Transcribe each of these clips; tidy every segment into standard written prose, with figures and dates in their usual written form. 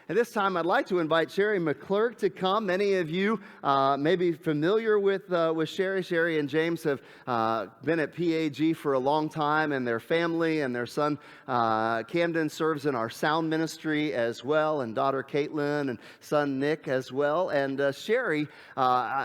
At this time, I'd like to invite Sherry McClurk to come. Many of you may be familiar with Sherry. Sherry and James have been at PAG for a long time, and their family and their son Camden serves in our sound ministry as well, and daughter Caitlin and son Nick as well. And Sherry,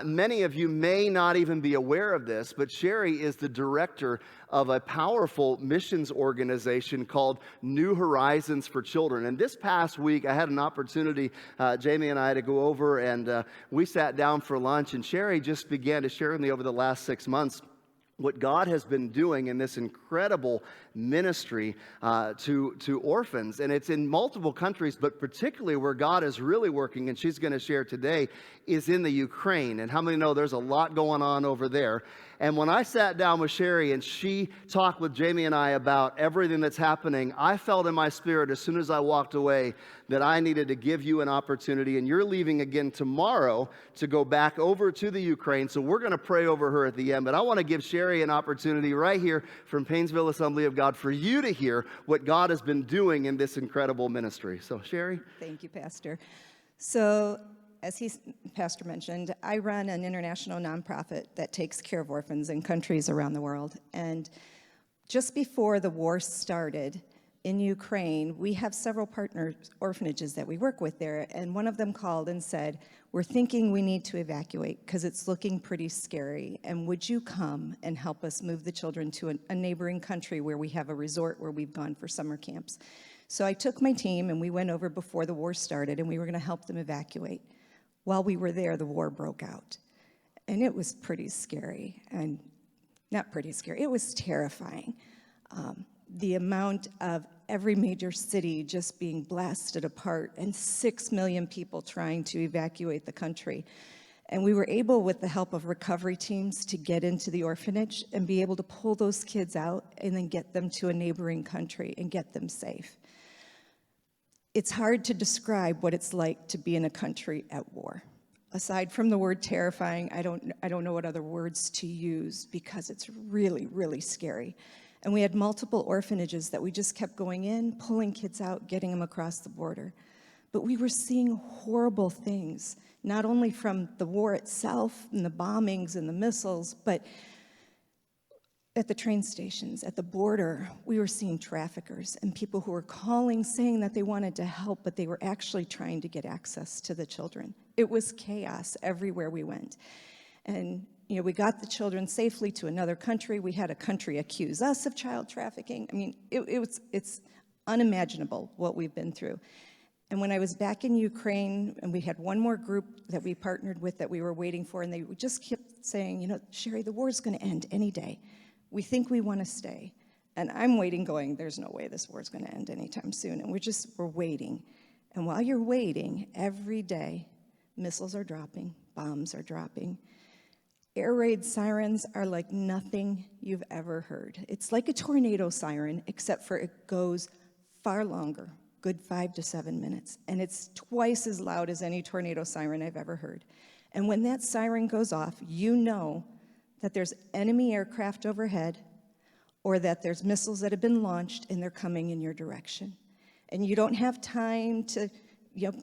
many of you may not even be aware of this, but Sherry is the director of a powerful missions organization called New Horizons for Children. And this past week, I had an opportunity, Jamie and I, to go over, and we sat down for lunch, and Sherry just began to share with me over the last 6 months what God has been doing in this incredible ministry to orphans. And it's in multiple countries, but particularly where God is really working, and she's going to share today, is in the Ukraine. And how many know there's a lot going on over there? And when I sat down with Sherry and she talked with Jamie and I about everything that's happening, I felt in my spirit as soon as I walked away that I needed to give you an opportunity. And you're leaving again tomorrow to go back over to the Ukraine. So we're going to pray over her at the end. But I want to give Sherry an opportunity right here from Painesville Assembly of God for you to hear what God has been doing in this incredible ministry. So Sherry. Thank you, Pastor. So as Pastor mentioned, I run an international nonprofit that takes care of orphans in countries around the world. And just before the war started in Ukraine, we have several partner orphanages that we work with there. And one of them called and said, "We're thinking we need to evacuate because it's looking pretty scary. And would you come and help us move the children to a neighboring country where we have a resort where we've gone for summer camps?" So I took my team and we went over before the war started, and we were going to help them evacuate. While we were there, the war broke out, and it was pretty scary, and not pretty scary, it was terrifying. The amount of every major city just being blasted apart, and 6 million people trying to evacuate the country. And we were able, with the help of recovery teams, to get into the orphanage and be able to pull those kids out and then get them to a neighboring country and get them safe. It's hard to describe what it's like to be in a country at war. Aside from the word terrifying, I don't know what other words to use, because it's really, really scary. And we had multiple orphanages that we just kept going in, pulling kids out, getting them across the border. But we were seeing horrible things, not only from the war itself and the bombings and the missiles, but at the train stations, at the border, we were seeing traffickers and people who were calling saying that they wanted to help, but they were actually trying to get access to the children. It was chaos everywhere we went. And we got the children safely to another country. We had a country accuse us of child trafficking. I mean, it's unimaginable what we've been through. And when I was back in Ukraine, and we had one more group that we partnered with that we were waiting for, and they just kept saying, "Sherry, the war's going to end any day. We think we want to stay." And I'm waiting going, there's no way this war's going to end anytime soon. And we're waiting. And while you're waiting, every day, missiles are dropping, bombs are dropping. Air raid sirens are like nothing you've ever heard. It's like a tornado siren, except for it goes far longer, good 5 to 7 minutes. And it's twice as loud as any tornado siren I've ever heard. And when that siren goes off, you know that there's enemy aircraft overhead, or that there's missiles that have been launched and they're coming in your direction. And you don't have time to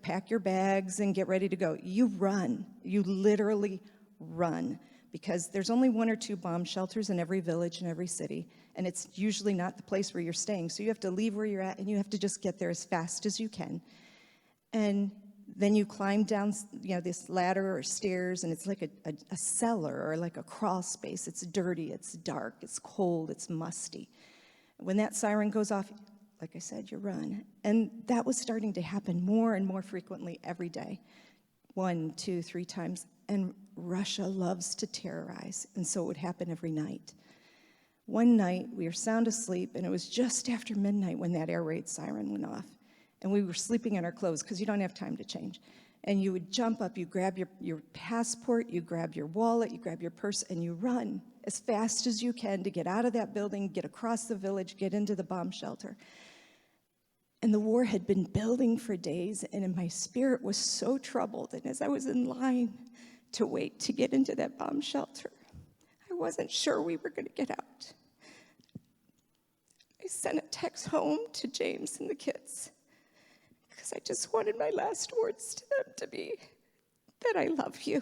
pack your bags and get ready to go. You run. You literally run, because there's only 1 or 2 bomb shelters in every village and every city, and it's usually not the place where you're staying. So you have to leave where you're at, and you have to just get there as fast as you can. And then you climb down, this ladder or stairs, and it's like a cellar or like a crawl space. It's dirty, it's dark, it's cold, it's musty. When that siren goes off, like I said, you run. And that was starting to happen more and more frequently every day, 1, 2, 3 times. And Russia loves to terrorize, and so it would happen every night. One night, we were sound asleep, and it was just after midnight when that air raid siren went off. And we were sleeping in our clothes because you don't have time to change. And you would jump up, you grab your passport, you grab your wallet, you grab your purse, and you run as fast as you can to get out of that building, get across the village, get into the bomb shelter. And the war had been building for days, and my spirit was so troubled. And as I was in line to wait to get into that bomb shelter, I wasn't sure we were going to get out. I sent a text home to James and the kids, because I just wanted my last words to them to be that I love you,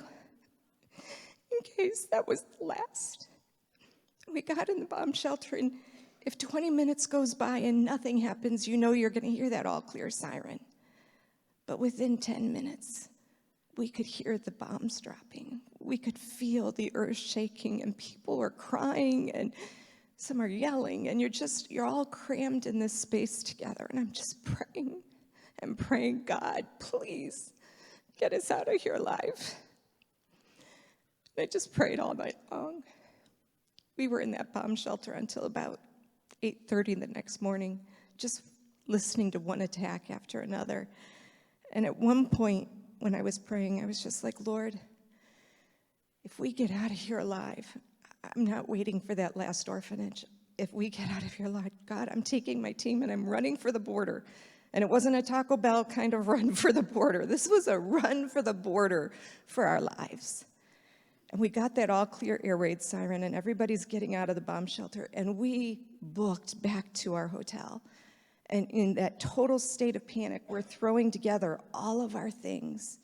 in case that was the last. We got in the bomb shelter, and if 20 minutes goes by and nothing happens, you know you're going to hear that all clear siren. But within 10 minutes, we could hear the bombs dropping. We could feel the earth shaking, and people were crying, and some are yelling, and you're all crammed in this space together. And I'm just praying and praying, God, please get us out of here alive. And I just prayed all night long. We were in that bomb shelter until about 8:30 the next morning, just listening to one attack after another. And at one point, when I was praying, I was just like, Lord, if we get out of here alive, I'm not waiting for that last orphanage. If we get out of here alive, God, I'm taking my team and I'm running for the border. And it wasn't a Taco Bell kind of run for the border. This was a run for the border for our lives. And we got that all clear air raid siren, and everybody's getting out of the bomb shelter, and we booked back to our hotel. And in that total state of panic, we're throwing together all of our things.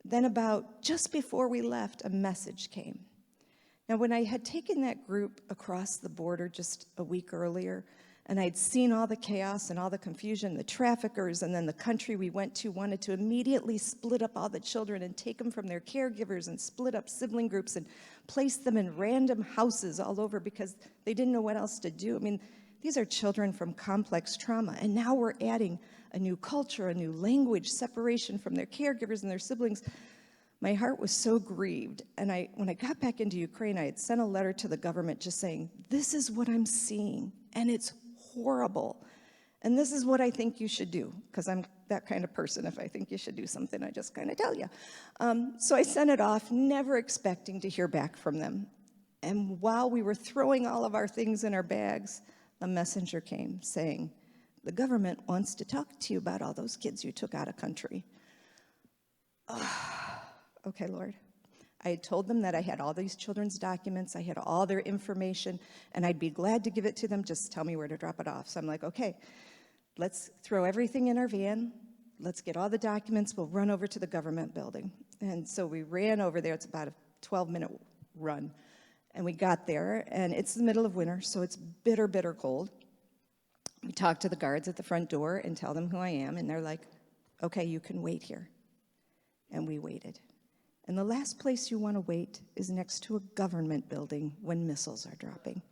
Then about just before we left, a message came. Now, when I had taken that group across the border just a week earlier, and I'd seen all the chaos and all the confusion, the traffickers, and then the country we went to wanted to immediately split up all the children and take them from their caregivers and split up sibling groups and place them in random houses all over because they didn't know what else to do. I mean, these are children from complex trauma, and now we're adding a new culture, a new language, separation from their caregivers and their siblings. My heart was so grieved, and when I got back into Ukraine, I had sent a letter to the government just saying, this is what I'm seeing, and it's horrible, and this is what I think you should do, because I'm that kind of person. If I think you should do something, I just kind of tell you. So I sent it off, never expecting to hear back from them. And while we were throwing all of our things in our bags, a messenger came saying, the government wants to talk to you about all those kids you took out of country. Okay, Lord. I had told them that I had all these children's documents, I had all their information, and I'd be glad to give it to them, just tell me where to drop it off. So I'm like, okay, let's throw everything in our van, let's get all the documents, we'll run over to the government building. And so we ran over there, it's about a 12-minute run. And we got there, and it's the middle of winter, so it's bitter, bitter cold. We talk to the guards at the front door and tell them who I am, and they're like, okay, you can wait here. And we waited. And the last place you want to wait is next to a government building when missiles are dropping.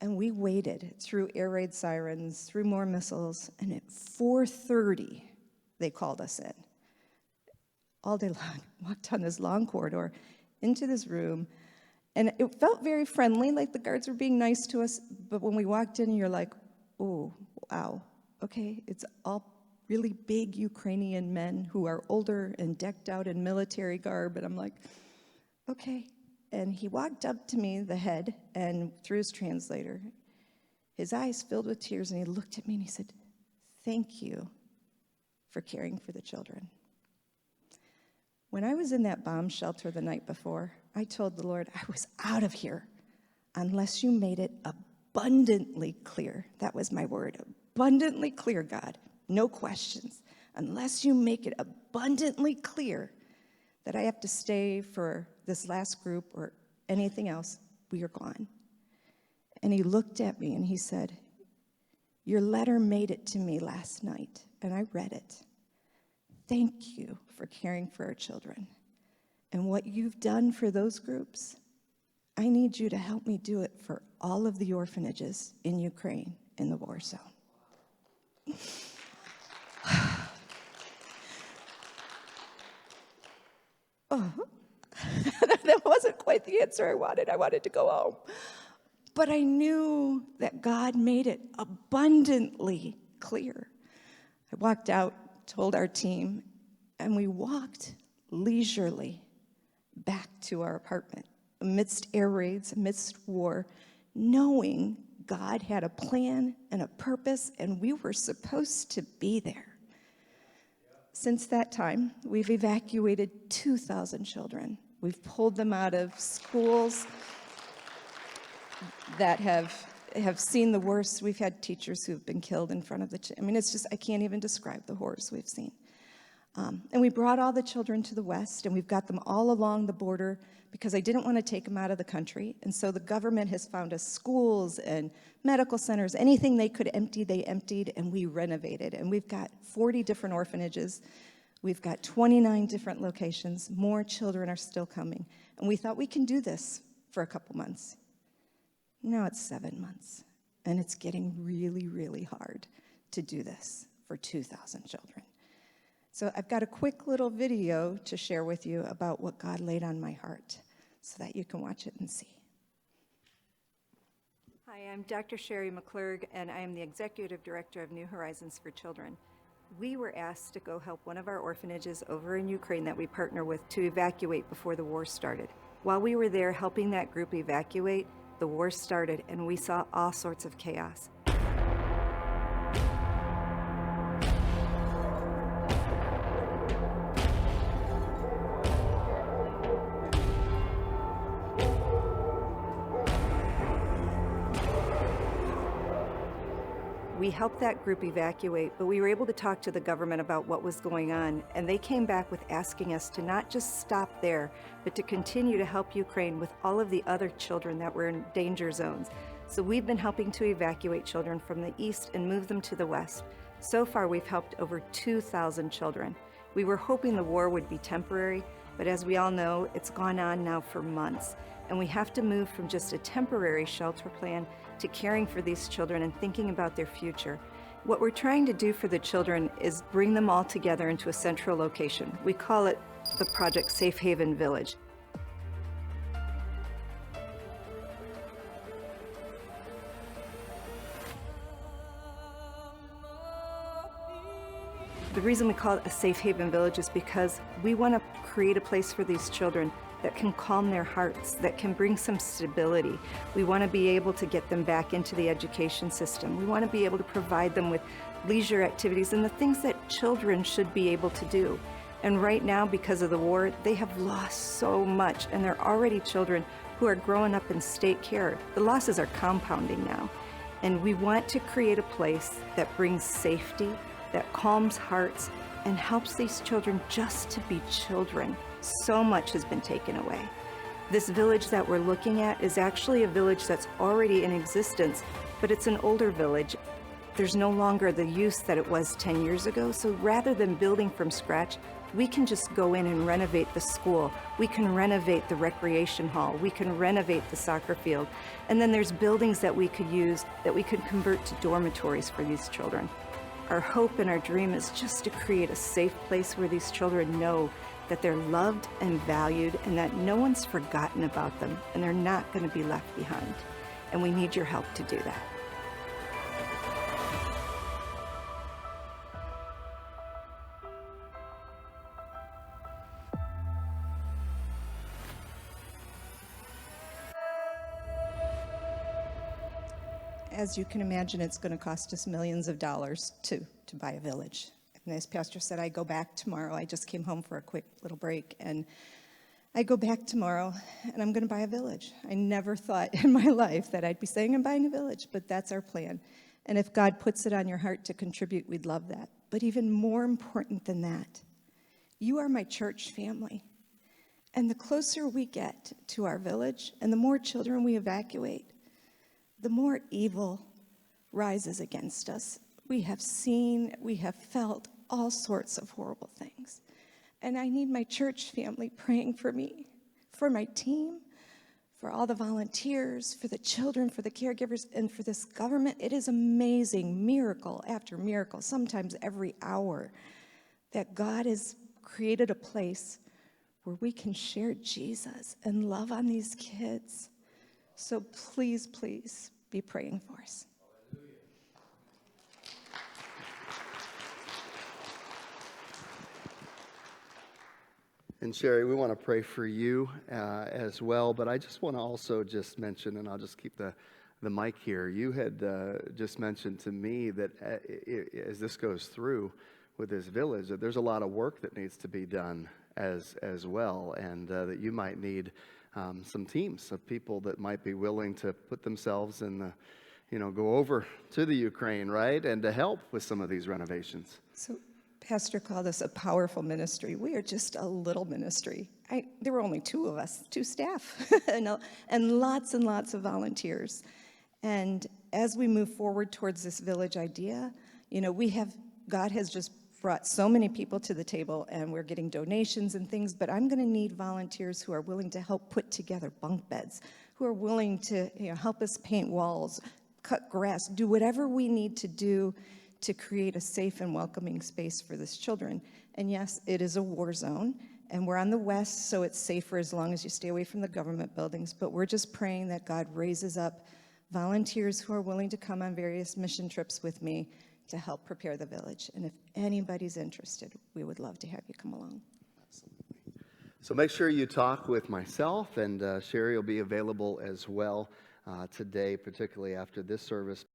And we waited through air raid sirens, through more missiles, and at 4:30, they called us in. All day long, walked down this long corridor into this room, and it felt very friendly, like the guards were being nice to us, but when we walked in, you're like, oh, wow, okay, it's all really big Ukrainian men who are older and decked out in military garb. And I'm like, okay. And he walked up to me, the head, and through his translator, his eyes filled with tears, and he looked at me and he said, thank you for caring for the children. When I was in that bomb shelter the night before, I told the Lord, I was out of here unless you made it abundantly clear. That was my word, abundantly clear, God. No questions. Unless you make it abundantly clear that I have to stay for this last group or anything else, we are gone. And he looked at me and he said, your letter made it to me last night, and I read it. Thank you for caring for our children. And what you've done for those groups, I need you to help me do it for all of the orphanages in Ukraine in the war zone. Oh, that wasn't quite the answer I wanted. I wanted to go home. But I knew that God made it abundantly clear. I walked out, told our team, and we walked leisurely back to our apartment amidst air raids, amidst war, knowing God had a plan and a purpose, and we were supposed to be there. Since that time, we've evacuated 2,000 children. We've pulled them out of schools that have have seen the worst. We've had teachers who've been killed in front of the, I mean, it's just, I can't even describe the horrors we've seen. And we brought all the children to the West, and we've got them all along the border because I didn't want to take them out of the country. And so the government has found us schools and medical centers, anything they could empty, they emptied, and we renovated. And we've got 40 different orphanages. We've got 29 different locations. More children are still coming. And we thought we can do this for a couple months. Now it's 7 months, and it's getting really, really hard to do this for 2,000 children. So I've got a quick little video to share with you about what God laid on my heart so that you can watch it and see. Hi, I'm Dr. Sherry McClurg, and I am the Executive Director of New Horizons for Children. We were asked to go help one of our orphanages over in Ukraine that we partner with to evacuate before the war started. While we were there helping that group evacuate, the war started, and we saw all sorts of chaos. We helped that group evacuate, but we were able to talk to the government about what was going on, and they came back with asking us to not just stop there, but to continue to help Ukraine with all of the other children that were in danger zones. So we've been helping to evacuate children from the east and move them to the west. So far, we've helped over 2,000 children. We were hoping the war would be temporary, but as we all know, it's gone on now for months, and we have to move from just a temporary shelter plan to caring for these children and thinking about their future. What we're trying to do for the children is bring them all together into a central location. We call it the Project Safe Haven Village. The reason we call it a Safe Haven Village is because we want to create a place for these children that can calm their hearts, that can bring some stability. We want to be able to get them back into the education system. We want to be able to provide them with leisure activities and the things that children should be able to do. And right now, because of the war, they have lost so much, and they're already children who are growing up in state care. The losses are compounding now. And we want to create a place that brings safety, that calms hearts, and helps these children just to be children. So much has been taken away. This village that we're looking at is actually a village that's already in existence, but it's an older village. There's no longer the use that it was 10 years ago, so rather than building from scratch, we can just go in and renovate the school. We can renovate the recreation hall. We can renovate the soccer field. And then there's buildings that we could use that we could convert to dormitories for these children. Our hope and our dream is just to create a safe place where these children know that they're loved and valued and that no one's forgotten about them and they're not going to be left behind. And we need your help to do that. As you can imagine, it's going to cost us millions of dollars to buy a village. And as Pastor said, I go back tomorrow. I just came home for a quick little break, and I go back tomorrow, and I'm going to buy a village. I never thought in my life that I'd be saying I'm buying a village, but that's our plan. And if God puts it on your heart to contribute, we'd love that. But even more important than that, you are my church family. And the closer we get to our village and the more children we evacuate, the more evil rises against us. We have seen, we have felt all sorts of horrible things. And I need my church family praying for me, for my team, for all the volunteers, for the children, for the caregivers, and for this government. It is amazing, miracle after miracle, sometimes every hour, that God has created a place where we can share Jesus and love on these kids. So please, please be praying for us. And Sherry, we want to pray for you as well, but I just want to also just mention, and I'll just keep the mic here. You had just mentioned to me that as this goes through with this village, that there's a lot of work that needs to be done as well, and that you might need some teams of people that might be willing to put themselves in go over to the Ukraine, right, and to help with some of these renovations. So Pastor called us a powerful ministry. We are just a little ministry. There were only 2 of us, 2 staff, and lots of volunteers. And as we move forward towards this village idea, God has just brought so many people to the table, and we're getting donations and things, but I'm going to need volunteers who are willing to help put together bunk beds, who are willing to help us paint walls, cut grass, do whatever we need to do to create a safe and welcoming space for these children. And yes, it is a war zone, and we're on the west, so it's safer as long as you stay away from the government buildings, but we're just praying that God raises up volunteers who are willing to come on various mission trips with me to help prepare the village. And if anybody's interested, we would love to have you come along. So make sure you talk with myself, and Sherry will be available as well today, particularly after this service.